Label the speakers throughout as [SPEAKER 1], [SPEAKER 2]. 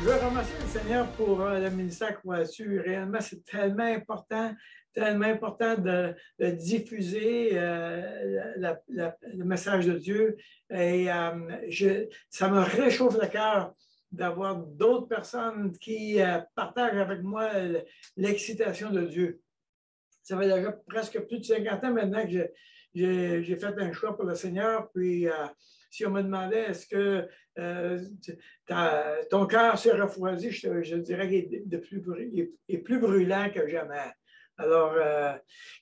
[SPEAKER 1] Je veux remercier le Seigneur pour le ministère qu'on a su. Réellement, c'est tellement important de diffuser le message de Dieu. Et ça me réchauffe le cœur d'avoir d'autres personnes qui partagent avec moi l'excitation de Dieu. Ça fait déjà presque plus de 50 ans maintenant que j'ai fait un choix pour le Seigneur. Puis, si on me demandait est-ce que ton cœur s'est refroidi, je dirais qu'il est plus brûlant que jamais. Alors,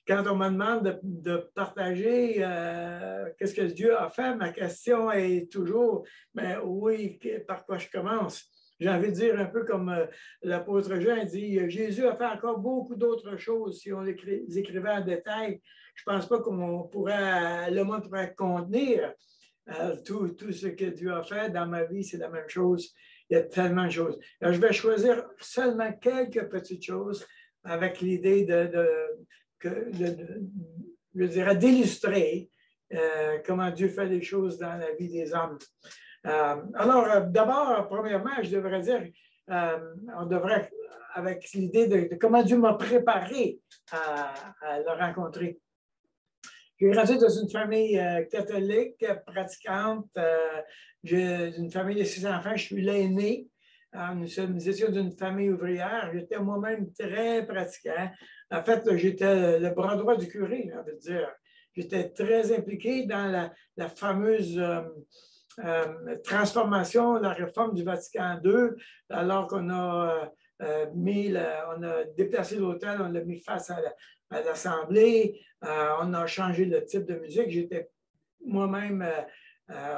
[SPEAKER 1] quand on me demande de partager qu'est-ce que Dieu a fait, ma question est toujours, mais oui, par quoi je commence? J'ai envie de dire un peu comme l'apôtre Jean dit, Jésus a fait encore beaucoup d'autres choses. Si on les écrivait en détail, je ne pense pas le monde pourrait contenir tout ce que Dieu a fait dans ma vie, c'est la même chose. Il y a tellement de choses. Alors, je vais choisir seulement quelques petites choses avec l'idée je dirais, d'illustrer comment Dieu fait les choses dans la vie des hommes. D'abord, premièrement, je devrais dire, on devrait, avec l'idée de comment Dieu m'a préparé à le rencontrer. Je suis grandi dans une famille catholique, pratiquante. J'ai une famille de 6 enfants. Je suis l'aîné. Nous étions d'une famille ouvrière. J'étais moi-même très pratiquant. En fait, j'étais le bras droit du curé, on veut dire. J'étais très impliqué dans la fameuse transformation, la réforme du Vatican II, alors qu'on a on a déplacé l'autel, on l'a mis face à l'Assemblée, on a changé le type de musique. J'étais moi-même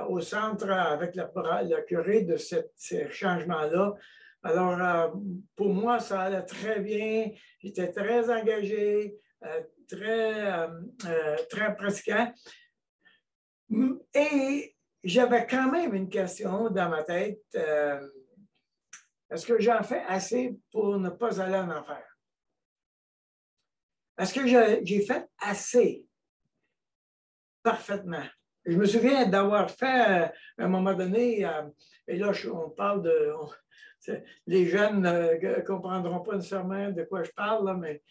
[SPEAKER 1] au centre avec le curé de ces changements-là. Alors, pour moi, ça allait très bien. J'étais très engagé, très pratiquant. Et j'avais quand même une question dans ma tête. Est-ce que j'en fais assez pour ne pas aller en enfer? Est-ce que j'ai fait assez parfaitement? Je me souviens d'avoir fait, à un moment donné, et là, on parle les jeunes ne comprendront pas nécessairement de quoi je parle, là, mais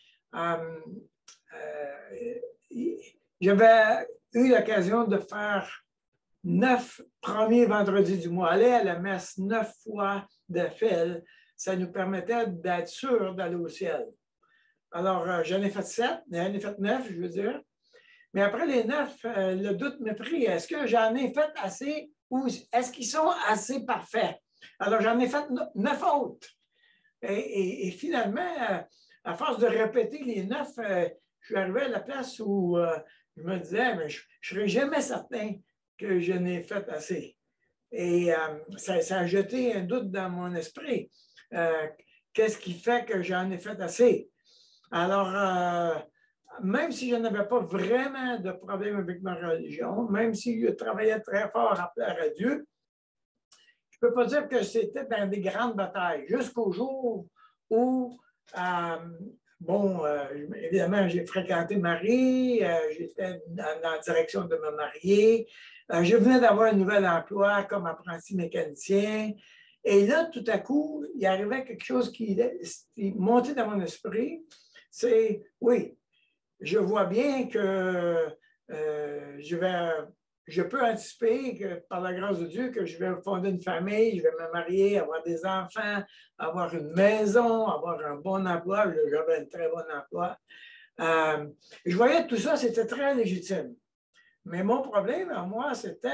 [SPEAKER 1] j'avais eu l'occasion de faire 9 premiers vendredis du mois, aller à la messe 9 fois de fil, ça nous permettait d'être sûr d'aller au ciel. Alors, j'en ai fait 7, j'en ai fait 9, je veux dire. Mais après les 9, le doute me prit. Est-ce que j'en ai fait assez ou est-ce qu'ils sont assez parfaits? Alors, j'en ai fait 9 autres. Et finalement, à force de répéter les 9, je suis arrivé à la place où je me disais, mais je ne serais jamais certain que je n'ai fait assez. Et ça a jeté un doute dans mon esprit. Qu'est-ce qui fait que j'en ai fait assez? Alors, même si je n'avais pas vraiment de problème avec ma religion, même si je travaillais très fort à plaire à Dieu, je ne peux pas dire que c'était dans des grandes batailles, jusqu'au jour où, évidemment, j'ai fréquenté Marie, j'étais dans la direction de me marier, je venais d'avoir un nouvel emploi comme apprenti mécanicien, et là, tout à coup, il arrivait quelque chose qui montait dans mon esprit, c'est, oui, je vois bien que je peux anticiper que par la grâce de Dieu que je vais fonder une famille, je vais me marier, avoir des enfants, avoir une maison, avoir un bon emploi. J'avais un très bon emploi. Je voyais que tout ça, c'était très légitime. Mais mon problème à moi, c'était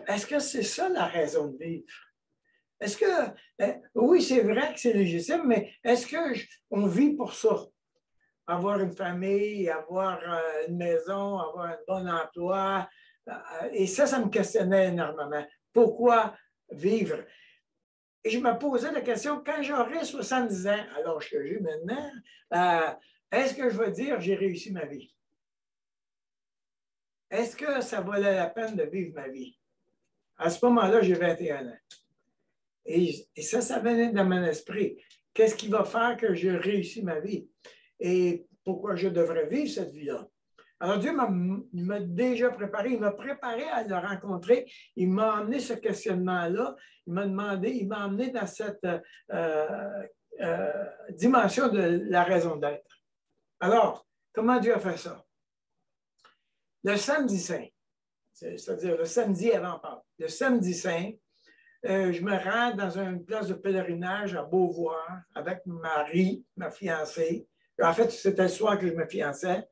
[SPEAKER 1] est-ce que c'est ça la raison de vivre? Est-ce que, oui, c'est vrai que c'est légitime, mais est-ce qu'on vit pour ça? Avoir une famille, avoir une maison, avoir un bon emploi. Et ça me questionnait énormément. Pourquoi vivre? Et je me posais la question, quand j'aurai 70 ans, alors que j'ai maintenant, est-ce que je vais dire j'ai réussi ma vie? Est-ce que ça valait la peine de vivre ma vie? À ce moment-là, j'ai 21 ans. Et ça venait dans mon esprit. Qu'est-ce qui va faire que je réussis ma vie? Et pourquoi je devrais vivre cette vie-là? Alors Dieu m'a déjà préparé, il m'a préparé à le rencontrer, il m'a amené ce questionnement-là, il m'a amené dans cette dimension de la raison d'être. Alors, comment Dieu a fait ça? Le samedi saint, c'est-à-dire le samedi avant Pâques, le samedi saint, je me rends dans une place de pèlerinage à Beauvoir avec Marie, ma fiancée. En fait, c'était le soir que je me fiançais.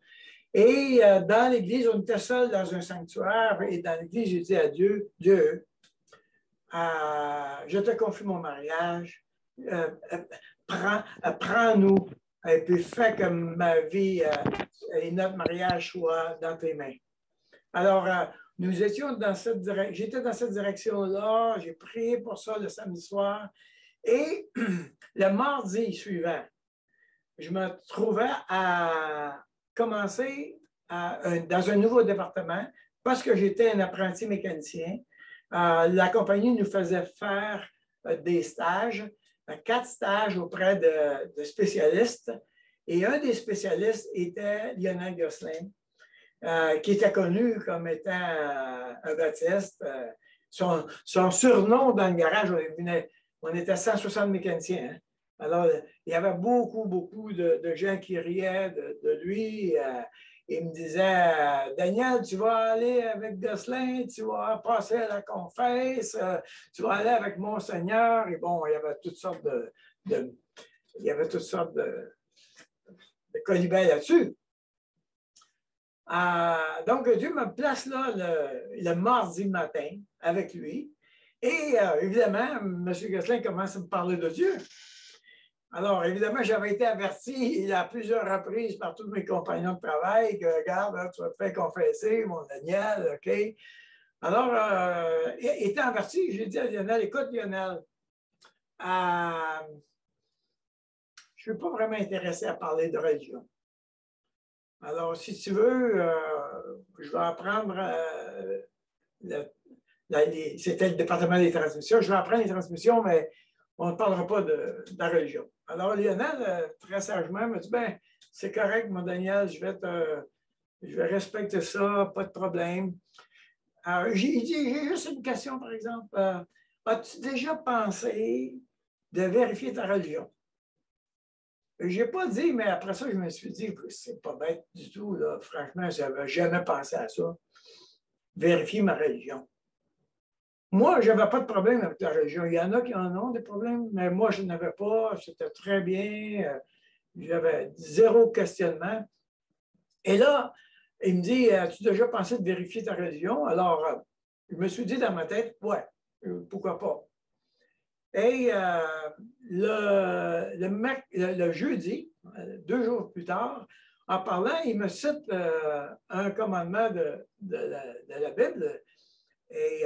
[SPEAKER 1] Et dans l'église, on était seuls dans un sanctuaire. Et dans l'église, j'ai dit à Dieu, Dieu, je te confie mon mariage. Prends-nous et puis fais que ma vie et notre mariage soient dans tes mains. Alors, nous étions dans cette direction, j'étais dans cette direction-là, j'ai prié pour ça le samedi soir. Et le mardi suivant, je me trouvais à commencer dans un nouveau département parce que j'étais un apprenti mécanicien. La compagnie nous faisait faire des stages, 4 stages auprès de spécialistes. Et un des spécialistes était Lionel Gosselin, qui était connu comme étant un baptiste. Son surnom dans le garage, on était 160 mécaniciens. Hein? Alors, il y avait beaucoup de gens qui riaient de lui. Il me disait, Daniel, tu vas aller avec Gosselin, tu vas passer à la confesse, tu vas aller avec Monseigneur. Et bon, il y avait toutes sortes de colibets là-dessus. Donc, Dieu me place là le mardi matin avec lui. Et évidemment, M. Gosselin commence à me parler de Dieu. Alors, évidemment, j'avais été averti à plusieurs reprises par tous mes compagnons de travail que, regarde, là, tu vas te faire confesser, mon Daniel, OK? Alors, étant averti, j'ai dit à Lionel, écoute, Lionel, je ne suis pas vraiment intéressé à parler de religion. Alors, si tu veux, je vais apprendre, c'était le département des transmissions, je vais apprendre les transmissions, mais on ne parlera pas de la religion. Alors, Lionel, très sagement, m'a dit, ben, c'est correct, mon Daniel, je vais respecter ça, pas de problème. Il dit, j'ai juste une question, par exemple. As-tu déjà pensé de vérifier ta religion? Je n'ai pas dit, mais après ça, je me suis dit, c'est pas bête du tout, là. Franchement, je n'avais jamais pensé à ça. Vérifier ma religion. Moi, je n'avais pas de problème avec la religion. Il y en a qui en ont des problèmes, mais moi, je n'avais pas. C'était très bien. J'avais 0 questionnement. Et là, il me dit, as-tu déjà pensé de vérifier ta religion? Alors, je me suis dit dans ma tête, ouais, pourquoi pas. Et le jeudi, 2 jours plus tard, en parlant, il me cite un commandement de la Bible. Et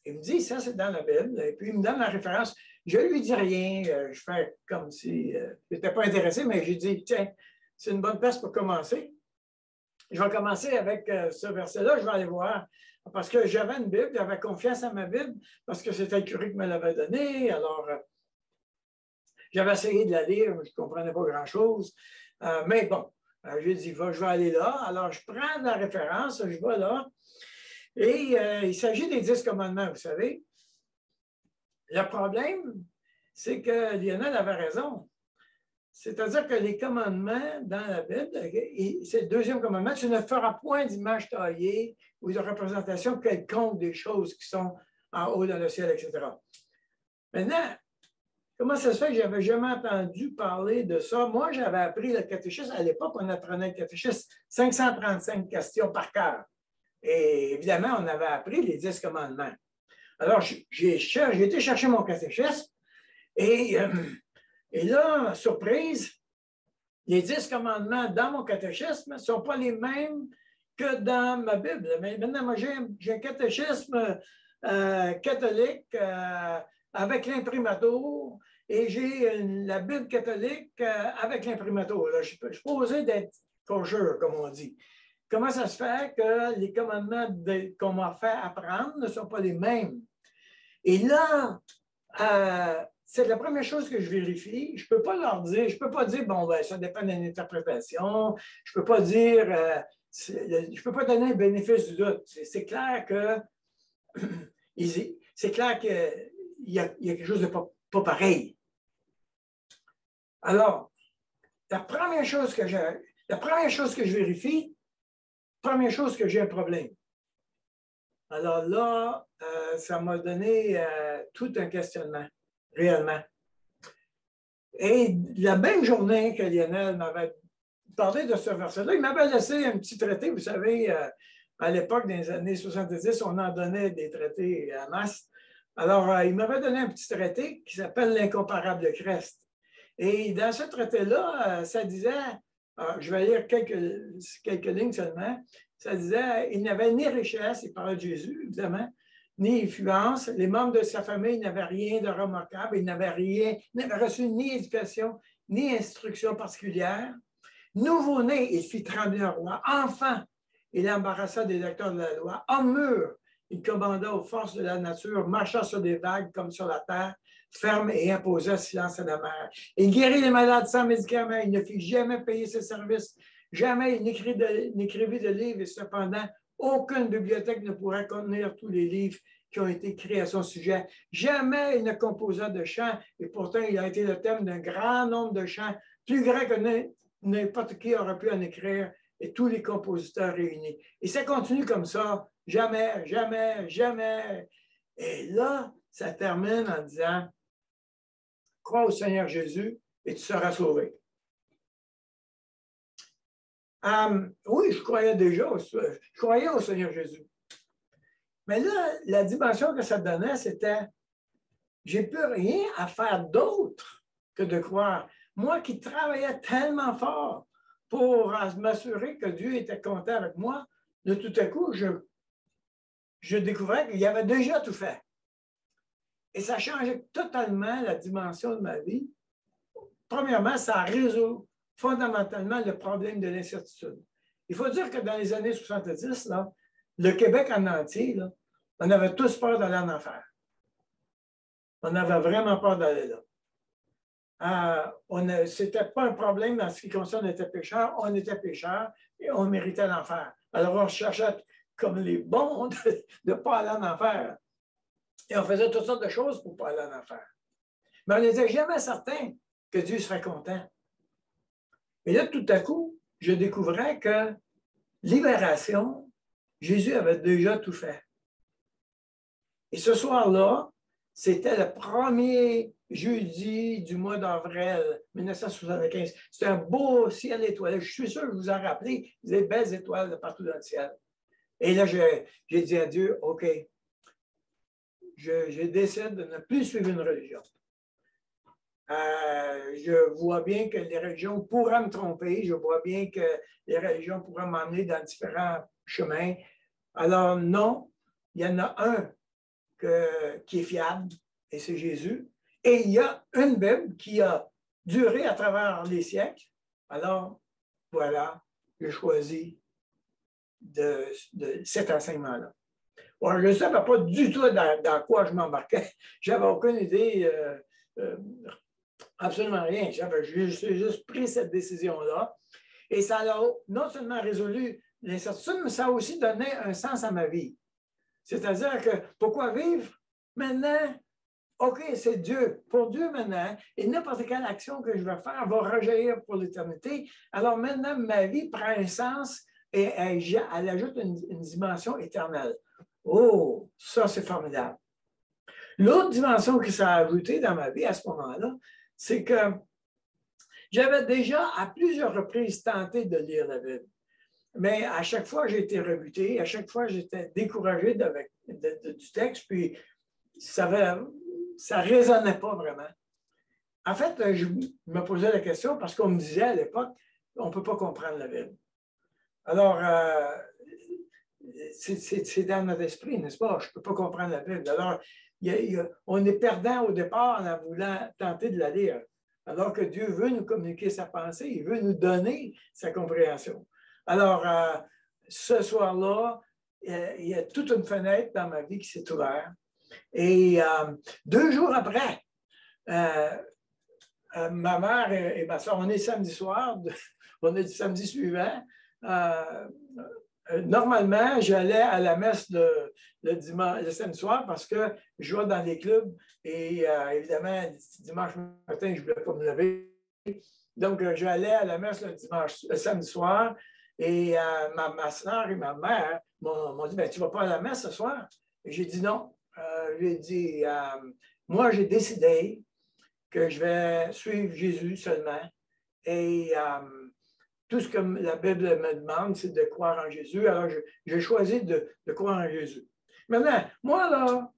[SPEAKER 1] il me dit, ça, c'est dans la Bible. Et puis, il me donne la référence. Je ne lui dis rien. Je fais comme si je n'étais pas intéressé, mais j'ai dit, tiens, c'est une bonne place pour commencer. Je vais commencer avec ce verset-là. Je vais aller voir. Parce que j'avais une Bible, j'avais confiance à ma Bible, parce que c'était le curé qui me l'avait donnée. Alors, j'avais essayé de la lire, mais je ne comprenais pas grand-chose. Mais bon, j'ai dit, je vais aller là. Alors, je prends la référence, je vais là. Et il s'agit des 10 commandements, vous savez. Le problème, c'est que Lionel avait raison. C'est-à-dire que les commandements dans la Bible, c'est le 2e commandement, tu ne feras point d'image taillée ou de représentation quelconque des choses qui sont en haut dans le ciel, etc. Maintenant, comment ça se fait que je n'avais jamais entendu parler de ça? Moi, j'avais appris le catéchisme. À l'époque, on apprenait le catéchisme 535 questions par cœur. Et évidemment, on avait appris les 10 commandements. Alors, j'ai été chercher mon catéchisme et là, surprise, les 10 commandements dans mon catéchisme ne sont pas les mêmes que dans ma Bible. Mais maintenant, moi, j'ai un catéchisme catholique avec l'imprimatur et j'ai la Bible catholique avec l'imprimatur. Je suis supposé d'être kosher, comme on dit. Comment ça se fait que les commandements qu'on m'a fait apprendre ne sont pas les mêmes? Et là, c'est la première chose que je vérifie. Je ne peux pas leur dire, je ne peux pas dire, bon, ben, ça dépend d'une interprétation. Je ne peux pas dire, je ne peux pas donner le bénéfice du doute. C'est clair que c'est clair qu'il y a quelque chose de pas pareil. Alors, la première chose que je vérifie, première chose que j'ai un problème. Alors là, ça m'a donné tout un questionnement, réellement. Et la même journée que Lionel m'avait parlé de ce verset-là, il m'avait laissé un petit traité. Vous savez, à l'époque des années 70, on en donnait des traités en masse. Alors, il m'avait donné un petit traité qui s'appelle l'Incomparable Christ. Et dans ce traité-là, ça disait, je vais lire quelques lignes seulement, ça disait, il n'avait ni richesse, il parlait de Jésus, évidemment, ni influence. Les membres de sa famille n'avaient rien de remarquable. Il n'avait reçu ni éducation, ni instruction particulière. Nouveau-né, il fit trembler un roi. Enfant, il embarrassa des lecteurs de la loi. Homme mûr, il commanda aux forces de la nature, marcha sur des vagues comme sur la terre, ferme et imposa silence à la mer. Il guérit les malades sans médicaments. Il ne fit jamais payer ses services. Jamais il n'écrivit de livres et cependant, aucune bibliothèque ne pourrait contenir tous les livres qui ont été écrits à son sujet. Jamais il ne composa de chants et pourtant il a été le thème d'un grand nombre de chants, plus grands que n'importe qui aurait pu en écrire et tous les compositeurs réunis. Et ça continue comme ça, jamais, jamais, jamais. Et là, ça termine en disant, crois au Seigneur Jésus et tu seras sauvé. Oui, je croyais déjà, je croyais au Seigneur Jésus. Mais là, la dimension que ça donnait, c'était, j'ai plus rien à faire d'autre que de croire. Moi qui travaillais tellement fort pour m'assurer que Dieu était content avec moi, de tout à coup, je découvrais qu'il avait déjà tout fait. Et ça changeait totalement la dimension de ma vie. Premièrement, ça résout fondamentalement le problème de l'incertitude. Il faut dire que dans les années 70, là, le Québec en entier, là, on avait tous peur d'aller en enfer. On avait vraiment peur d'aller là. Ce n'était pas un problème dans ce qui concerne on était pécheurs et on méritait l'enfer. Alors on cherchait comme les bons de ne pas aller en enfer. Et on faisait toutes sortes de choses pour ne pas aller en enfer. Mais on n'était jamais certain que Dieu serait content. Et là, tout à coup, je découvrais que libération, Jésus avait déjà tout fait. Et ce soir-là, c'était le premier jeudi du mois d'avril 1975. C'était un beau ciel étoilé. Je suis sûr que vous vous en rappelez, des belles étoiles de partout dans le ciel. Et là, j'ai dit à Dieu, OK, je décide de ne plus suivre une religion. Je vois bien que les religions pourraient me tromper, je vois bien que les religions pourraient m'emmener dans différents chemins. Alors non, il y en a un qui est fiable, et c'est Jésus. Et il y a une Bible qui a duré à travers les siècles. Alors, voilà, j'ai choisi de cet enseignement-là. Bon, je ne savais pas du tout dans quoi je m'embarquais. Je n'avais aucune idée, absolument rien. J'ai juste pris cette décision-là. Et ça a non seulement résolu l'incertitude, mais ça a aussi donné un sens à ma vie. C'est-à-dire que pourquoi vivre maintenant? OK, c'est Dieu. Pour Dieu maintenant, et n'importe quelle action que je vais faire va rejaillir pour l'éternité. Alors maintenant, ma vie prend un sens et elle ajoute une dimension éternelle. Oh, ça, c'est formidable. L'autre dimension que ça a ajouté dans ma vie à ce moment-là, c'est que j'avais déjà à plusieurs reprises tenté de lire la Bible. Mais à chaque fois, j'ai été rebuté, à chaque fois, j'étais découragé du texte, puis ça ne résonnait pas vraiment. En fait, je me posais la question parce qu'on me disait à l'époque, on ne peut pas comprendre la Bible. Alors, c'est dans notre esprit, n'est-ce pas? Je ne peux pas comprendre la Bible. Alors, on est perdant au départ en voulant tenter de la lire. Alors que Dieu veut nous communiquer sa pensée, il veut nous donner sa compréhension. Alors, ce soir-là, il y a toute une fenêtre dans ma vie qui s'est ouverte. Et 2 jours après, ma mère et ma soeur, on est samedi soir, on est du samedi suivant, normalement, j'allais à la messe le samedi soir parce que je jouais dans les clubs et évidemment, dimanche matin, je ne voulais pas me lever. Donc, j'allais à la messe le samedi soir et ma soeur et ma mère m'ont dit, ben, tu ne vas pas à la messe ce soir? Et j'ai dit non. J'ai dit, moi, j'ai décidé que je vais suivre Jésus seulement. Et tout ce que la Bible me demande, c'est de croire en Jésus. Alors, j'ai choisi de croire en Jésus. Maintenant, moi, là,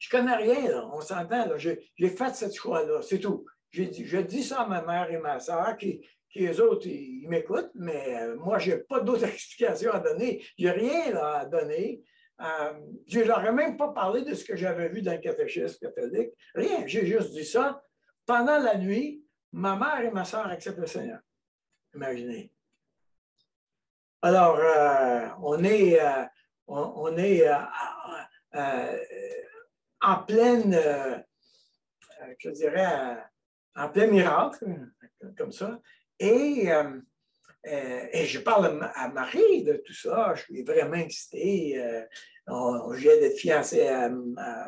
[SPEAKER 1] je ne connais rien, là, on s'entend. J'ai fait ce choix-là, c'est tout. Je dis ça à ma mère et ma soeur qui eux autres, ils m'écoutent, mais moi, je n'ai pas d'autres explications à donner. Je n'ai rien là, à donner. Je ne leur ai même pas parlé de ce que j'avais vu dans le catéchisme catholique. Rien, j'ai juste dit ça. Pendant la nuit, ma mère et ma soeur acceptent le Seigneur. Imaginez. Alors, on est en pleine, je dirais, en plein miracle, comme ça. Et je parle à Marie de tout ça. Je suis vraiment excité. Je viens d'être fiancé à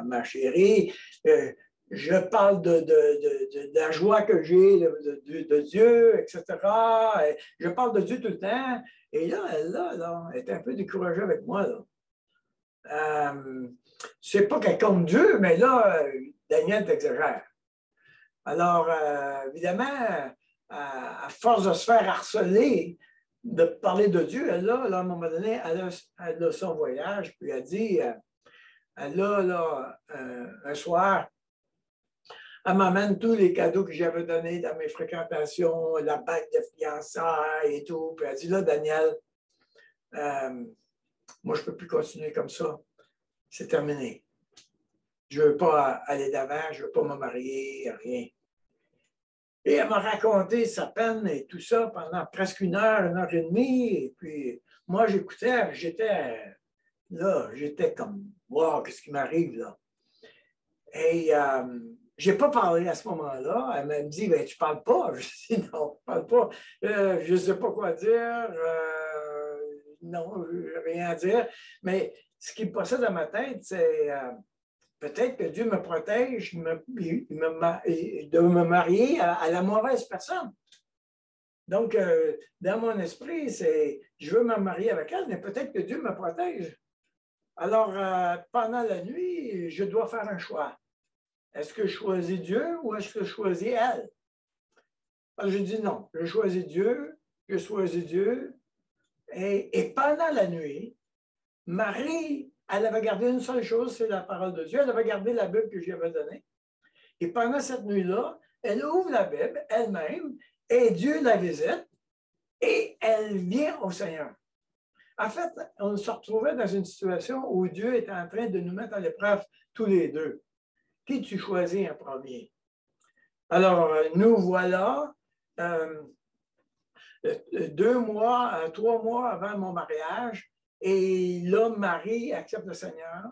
[SPEAKER 1] ma chérie. Je parle de la joie que j'ai de Dieu, etc. Et je parle de Dieu tout le temps. Et là, elle est un peu découragée avec moi. C'est pas qu'elle compte Dieu, mais là, Daniel t'exagère. Alors, évidemment, à force de se faire harceler, de parler de Dieu, elle a, à un moment donné, elle a son voyage, puis elle dit, elle a, là, un soir, elle m'amène tous les cadeaux que j'avais donnés dans mes fréquentations, la bague de fiançailles et tout, puis elle dit, là, Daniel, moi, je ne peux plus continuer comme ça. C'est terminé. Je ne veux pas aller d'avant, je ne veux pas me marier, rien. Et elle m'a raconté sa peine et tout ça pendant presque une heure et demie. Et puis, moi, j'écoutais, j'étais comme, wow, qu'est-ce qui m'arrive là? Et je n'ai pas parlé à ce moment-là. Elle m'a dit, ben, tu ne parles pas. Je dis, non, je ne parle pas. Je ne sais pas quoi dire. Non, rien à dire. Mais ce qui me passait dans ma tête, c'est peut-être que Dieu me protège de me marier à la mauvaise personne. Donc, dans mon esprit, c'est je veux me marier avec elle, mais peut-être que Dieu me protège. Alors, pendant la nuit, je dois faire un choix. Est-ce que je choisis Dieu ou est-ce que je choisis elle? Alors, je dis non, je choisis Dieu, je choisis Dieu. Et pendant la nuit, Marie, elle avait gardé une seule chose, c'est la parole de Dieu. Elle avait gardé la Bible que je lui avais donnée. Et pendant cette nuit-là, elle ouvre la Bible elle-même et Dieu la visite et elle vient au Seigneur. En fait, on se retrouvait dans une situation où Dieu était en train de nous mettre à l'épreuve tous les deux. Qui tu choisis en premier? Alors, nous voilà 3 mois avant mon mariage. Et là, Marie accepte le Seigneur.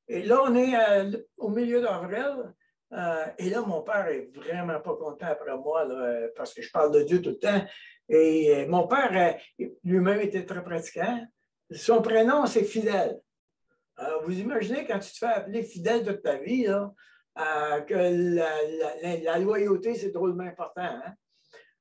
[SPEAKER 1] Et là, on est au milieu d'avril. Et là, mon père est vraiment pas content après moi, là, parce que je parle de Dieu tout le temps. Et mon père, lui-même, était très pratiquant. Son prénom, c'est Fidèle. Alors, vous imaginez quand tu te fais appeler Fidèle toute ta vie, là, que la loyauté, c'est drôlement important. Hein?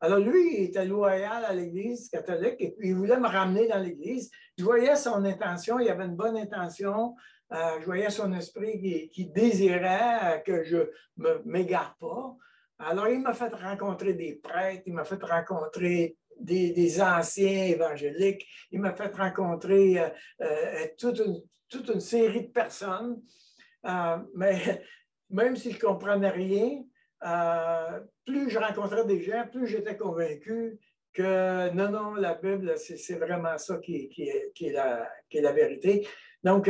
[SPEAKER 1] Alors, lui, il était loyal à l'Église catholique et puis il voulait me ramener dans l'Église. Je voyais son intention, il avait une bonne intention. Je voyais son esprit qui désirait que je ne m'égare pas. Alors, il m'a fait rencontrer des prêtres, il m'a fait rencontrer des anciens évangéliques, il m'a fait rencontrer toute une série de personnes. Mais même s'il ne comprenait rien, plus je rencontrais des gens, plus j'étais convaincu que non, la Bible, c'est vraiment ça qui est la vérité. Donc,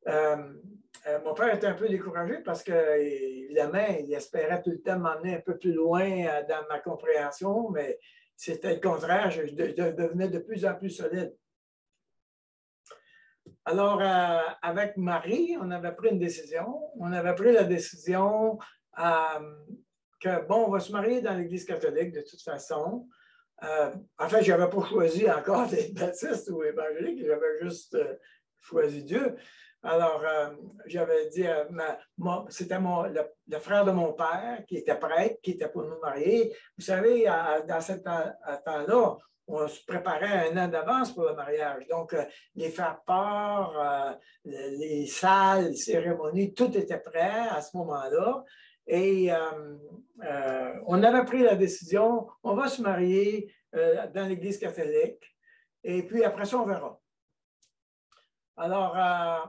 [SPEAKER 1] mon père était un peu découragé parce que, évidemment, il espérait tout le temps m'emmener un peu plus loin dans ma compréhension, mais c'était le contraire, je devenais de plus en plus solide. Alors, avec Marie, on avait pris une décision. On avait pris la décision que, bon, on va se marier dans l'Église catholique de toute façon. En fait, je n'avais pas choisi encore d'être baptiste ou évangélique, j'avais juste choisi Dieu. Alors, j'avais dit, c'était le frère de mon père qui était prêtre, qui était pour nous marier. Vous savez, dans ce temps-là, on se préparait 1 an d'avance pour le mariage. Donc, les faire-part, les salles, les cérémonies, tout était prêt à ce moment-là. Et on avait pris la décision, on va se marier dans l'Église catholique. Et puis, après ça, on verra. Alors,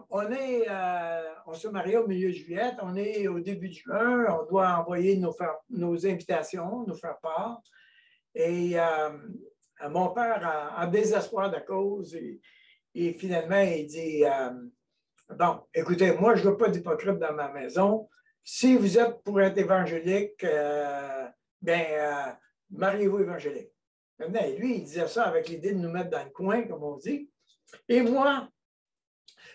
[SPEAKER 1] on se marie au milieu de juillet, on est au début de juin, on doit envoyer nos invitations, nous faire part. Et mon père, en désespoir de cause, et finalement, il dit, bon, écoutez, moi, je ne veux pas d'hypocrite dans ma maison. Si vous êtes pour être évangélique, mariez-vous évangélique. Maintenant, lui, il disait ça avec l'idée de nous mettre dans le coin, comme on dit. Et moi,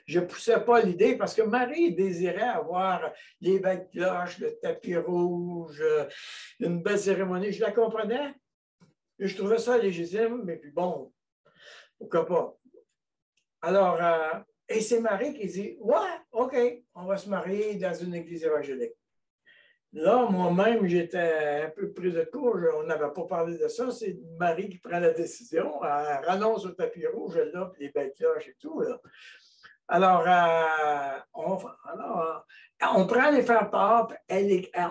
[SPEAKER 1] je ne poussais pas l'idée parce que Marie désirait avoir les belles cloches, le tapis rouge, une belle cérémonie. Je la comprenais. Et je trouvais ça légitime, mais puis bon, pourquoi pas. Alors, et c'est Marie qui dit, ouais, OK, on va se marier dans une église évangélique. Là, moi-même, j'étais un peu pris de court. On n'avait pas parlé de ça. C'est Marie qui prend la décision. Elle renonce au tapis rouge, là, puis les belles cloches et tout. Là. Alors, on prend les faire-part,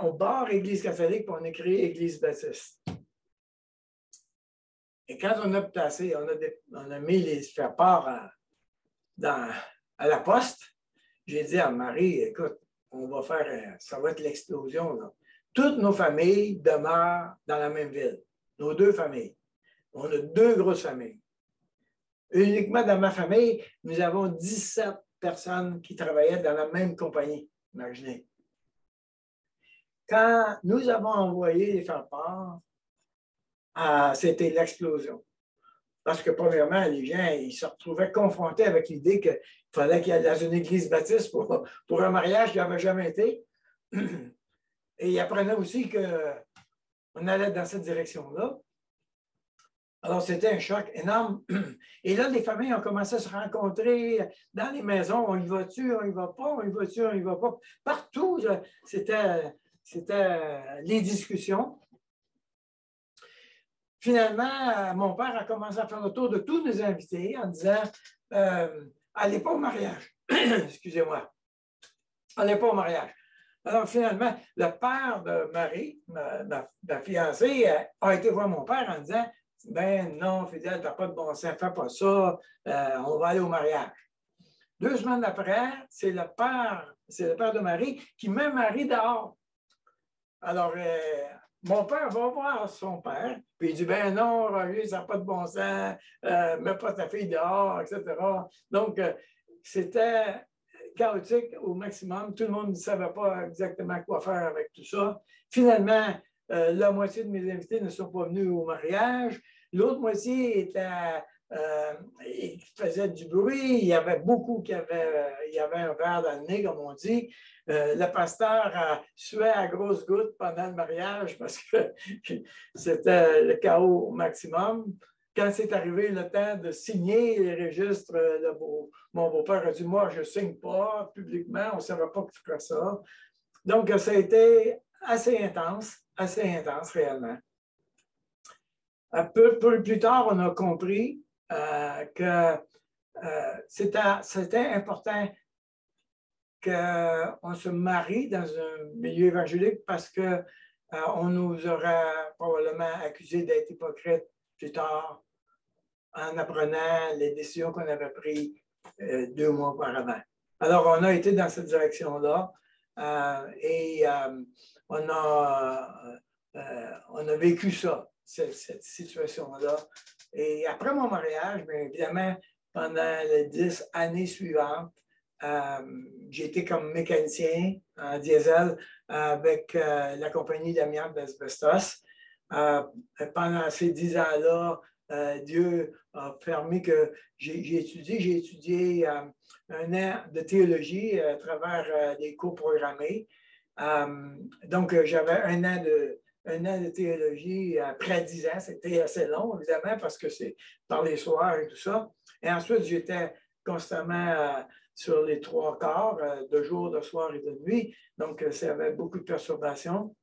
[SPEAKER 1] on barre Église catholique, puis on écrit Église baptiste. Et quand on a placé, on a mis les faire-part à la poste, j'ai dit à Marie, écoute, on va faire, ça va être l'explosion. Là. Toutes nos familles demeurent dans la même ville. Nos 2 familles. On a 2 grosses familles. Uniquement dans ma famille, nous avons 17 personnes qui travaillaient dans la même compagnie, imaginez. Quand nous avons envoyé les faire-part, c'était l'explosion. Parce que, premièrement, les gens, ils se retrouvaient confrontés avec l'idée qu'il fallait qu'il y ait dans une église baptiste pour un mariage qui n'avait jamais été. Et ils apprenaient aussi qu'on allait dans cette direction-là. Alors, c'était un choc énorme. Et là, les familles ont commencé à se rencontrer dans les maisons. On y va-tu, on y va pas, on y va-tu, on y va pas. Partout, c'était les discussions. Finalement, mon père a commencé à faire le tour de tous nos invités en disant allez pas au mariage. Excusez-moi. Allez pas au mariage. Alors, finalement, le père de Marie, ma fiancée, a été voir mon père en disant ben non, Fidèle, tu n'as pas de bon sens, fais pas ça, on va aller au mariage. 2 semaines après, c'est le père de Marie qui met Marie dehors. Alors, mon père va voir son père, puis il dit ben non, Roger, ça n'a pas de bon sens, mets pas ta fille dehors, etc. Donc, c'était chaotique au maximum. Tout le monde ne savait pas exactement quoi faire avec tout ça. Finalement, la moitié de mes invités ne sont pas venus au mariage. L'autre moitié faisait du bruit. Il y avait beaucoup il y avait un verre dans le nez, comme on dit. Le pasteur suait à grosses gouttes pendant le mariage parce que c'était le chaos au maximum. Quand c'est arrivé le temps de signer les registres, mon beau-père a dit, moi, je ne signe pas publiquement, on ne savait pas que tu ferais ça. Donc, ça a été assez intense réellement. Un peu plus tard, on a compris que c'était important qu'on se marie dans un milieu évangélique parce qu'on nous aurait probablement accusé d'être hypocrite plus tard en apprenant les décisions qu'on avait prises 2 mois auparavant. Alors, on a été dans cette direction-là et on a vécu ça, cette situation-là. Et après mon mariage, bien évidemment, pendant les 10 années suivantes, j'ai été comme mécanicien en diesel avec la compagnie d'amiante d'asbestos. Pendant ces 10 ans-là, Dieu a permis que j'ai étudié 1 an de théologie à travers des cours programmés. Donc, j'avais 1 an un an de théologie après 10 ans. C'était assez long, évidemment, parce que c'est par les soirs et tout ça. Et ensuite, j'étais constamment sur les 3 quarts, de jour, de soir et de nuit. Donc, ça avait beaucoup de perturbations.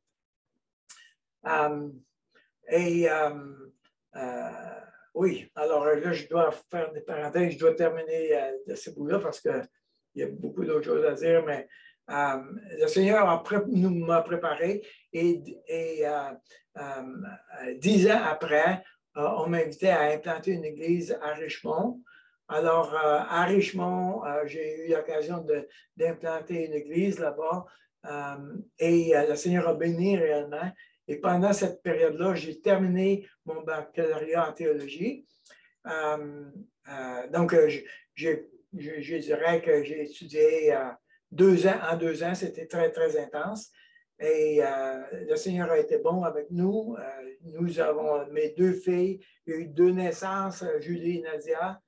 [SPEAKER 1] Oui, alors là, je dois faire des parenthèses, je dois terminer de ce bout-là parce qu'il y a beaucoup d'autres choses à dire, mais le Seigneur m'a préparé et 10 ans après, on m'a invité à implanter une église à Richmond. Alors, à Richmond, j'ai eu l'occasion d'implanter une église là-bas et le Seigneur a béni réellement. Et pendant cette période-là, j'ai terminé mon baccalauréat en théologie. Donc, je dirais que j'ai étudié 2 ans. En 2 ans, c'était très, très intense. Et le Seigneur a été bon avec nous. Nous avons mes 2 filles. Il y a eu 2 naissances, Julie et Nadia.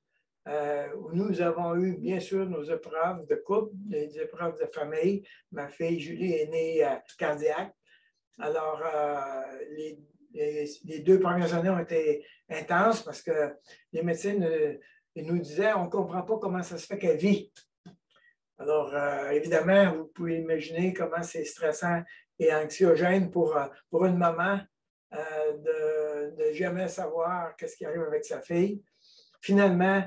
[SPEAKER 1] Nous avons eu, bien sûr, nos épreuves de couple, les épreuves de famille. Ma fille Julie est née cardiaque. Alors, les 2 premières années ont été intenses parce que les médecins nous disaient on ne comprend pas comment ça se fait qu'elle vit. Alors, évidemment, vous pouvez imaginer comment c'est stressant et anxiogène pour une maman de jamais savoir qu'est-ce qui arrive avec sa fille. Finalement,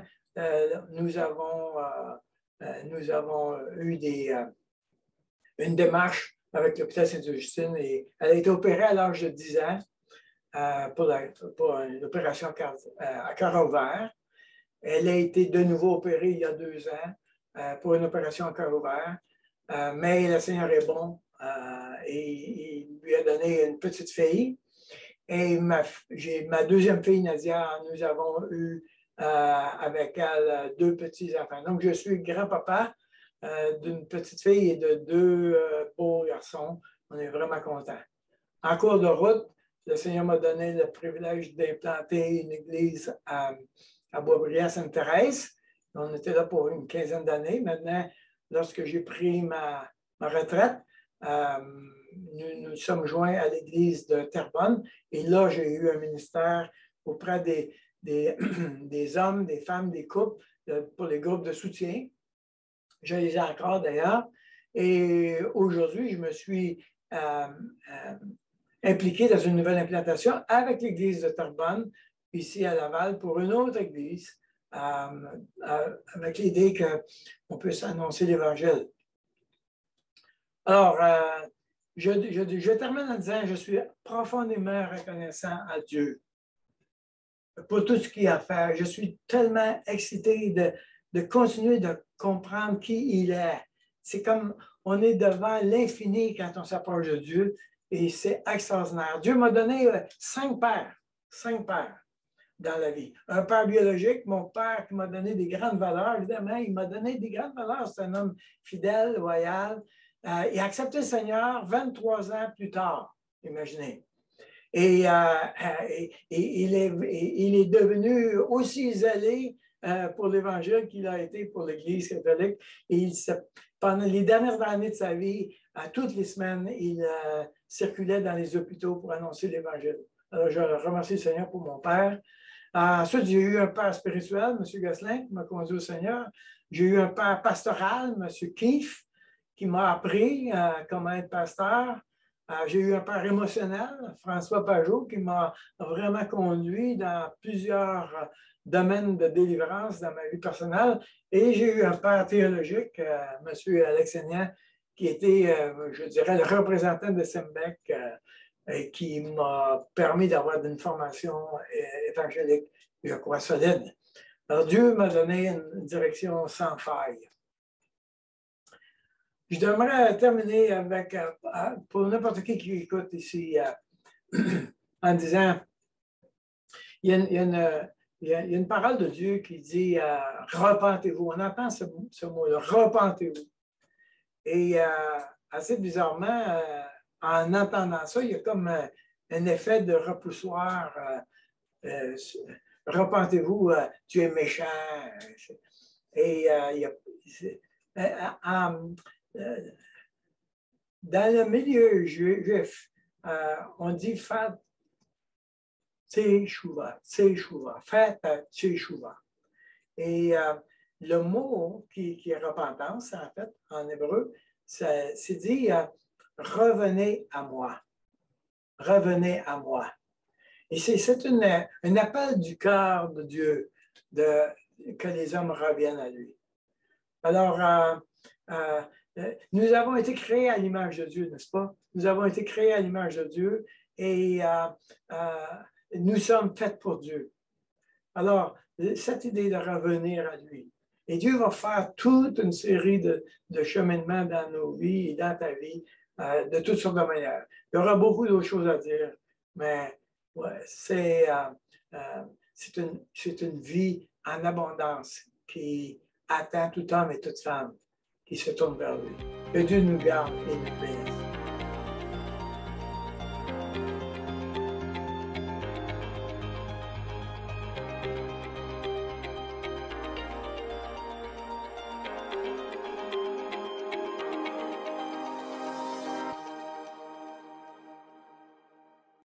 [SPEAKER 1] nous avons eu une démarche avec l'hôpital Sainte-Justine et elle a été opérée à l'âge de 10 ans pour une opération à cœur ouvert. Elle a été de nouveau opérée il y a 2 ans pour une opération à cœur ouvert. Mais le Seigneur est bon et il lui a donné une petite fille. Et ma 2e fille, Nadia, nous avons eu avec elle 2 petits-enfants. Donc, je suis grand-papa d'une petite fille et de 2 beaux garçons. On est vraiment contents. En cours de route, le Seigneur m'a donné le privilège d'implanter une église à Boisbriand-Sainte-Thérèse. On était là pour une quinzaine d'années. Maintenant, lorsque j'ai pris ma retraite, nous sommes joints à l'église de Terrebonne. Et là, j'ai eu un ministère auprès des hommes, des femmes, des couples pour les groupes de soutien. Je les ai encore d'ailleurs. Et aujourd'hui, je me suis impliqué dans une nouvelle implantation avec l'église de Terrebonne, ici à Laval, pour une autre église, avec l'idée qu'on puisse annoncer l'Évangile. Alors, je termine en disant, je suis profondément reconnaissant à Dieu pour tout ce qu'il a fait. Je suis tellement excité de continuer de comprendre qui il est. C'est comme on est devant l'infini quand on s'approche de Dieu et c'est extraordinaire. Dieu m'a donné 5 pères dans la vie. Un père biologique, mon père qui m'a donné des grandes valeurs, évidemment, il m'a donné des grandes valeurs. C'est un homme fidèle, loyal. Il a accepté le Seigneur 23 ans plus tard, imaginez. Et il est devenu aussi zélé pour l'Évangile qu'il a été pour l'Église catholique. Et pendant les dernières années de sa vie, toutes les semaines, il circulait dans les hôpitaux pour annoncer l'Évangile. Alors, je remercie le Seigneur pour mon père. Ensuite, j'ai eu un père spirituel, M. Gosselin, qui m'a conduit au Seigneur. J'ai eu un père pastoral, M. Keefe, qui m'a appris comment être pasteur. J'ai eu un père émotionnel, François Pajot, qui m'a vraiment conduit dans plusieurs domaines de délivrance dans ma vie personnelle. Et j'ai eu un père théologique, M. Alexanian, qui était, je dirais, le représentant de Sembec, et qui m'a permis d'avoir une formation évangélique, je crois, solide. Alors, Dieu m'a donné une direction sans faille. Je devrais terminer avec, pour n'importe qui écoute ici, en disant, il y a une parole de Dieu qui dit repentez-vous. On entend ce mot-là, repentez-vous. Et assez bizarrement, en entendant ça, il y a comme un effet de repoussoir. Repentez-vous, tu es méchant. Et dans le milieu juif, on dit faites teshuva, faites teshuva. Et le mot qui est repentance, en fait, en hébreu, c'est dit revenez à moi. Revenez à moi. Et c'est un appel du cœur de Dieu que les hommes reviennent à lui. Alors, nous avons été créés à l'image de Dieu, n'est-ce pas? Nous avons été créés à l'image de Dieu et nous sommes faits pour Dieu. Alors, cette idée de revenir à lui. Et Dieu va faire toute une série de cheminements dans nos vies et dans ta vie, de toutes sortes de manières. Il y aura beaucoup d'autres choses à dire, mais ouais, c'est une vie en abondance qui attend tout homme et toute femme qui se tourne vers lui. Que Dieu nous garde et nous bénisse.